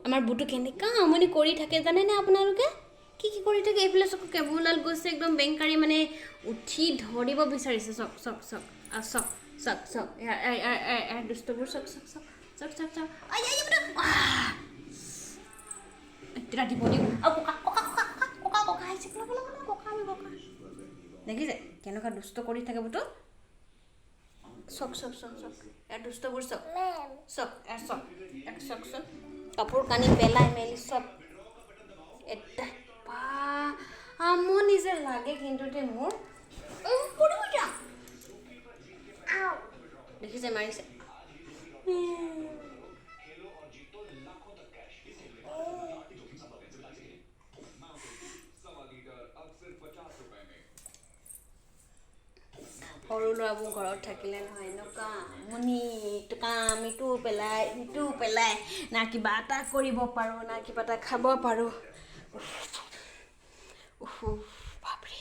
আমাৰ বুটু কেনেকুৱা আমনি কৰি থাকে জানেনে আপোনালোকে কি কৰি থাকে এইফালে চকু কেবুলাল গৈছে একদম বেংকাৰী মানে উঠি ধৰিব বিচাৰিছে চক চক চক চক চক চক দুষ্টবোৰ চক চক চক চক চক চক ৰাতি বনি ককা আহিছে ককা দেখিছে কেনেকুৱা দুষ্ট কৰি থাকে বুটু চক চক চক চক ইয়াৰ দুষ্টবোৰ চক চক চক চক চক কাপোৰ কানি পেলাই মেলি চব এটা আমনি যে লাগে কিন্তু দে মোৰ দেখিছে মাৰিছে সৰু ল'ৰাবোৰ ঘৰত থাকিলে নহয় এনেকুৱা আমনি কাম ইটো পেলাই না কিবা এটা কৰিব পাৰোঁ না কিবা এটা খাব পাৰোঁ বাপৰে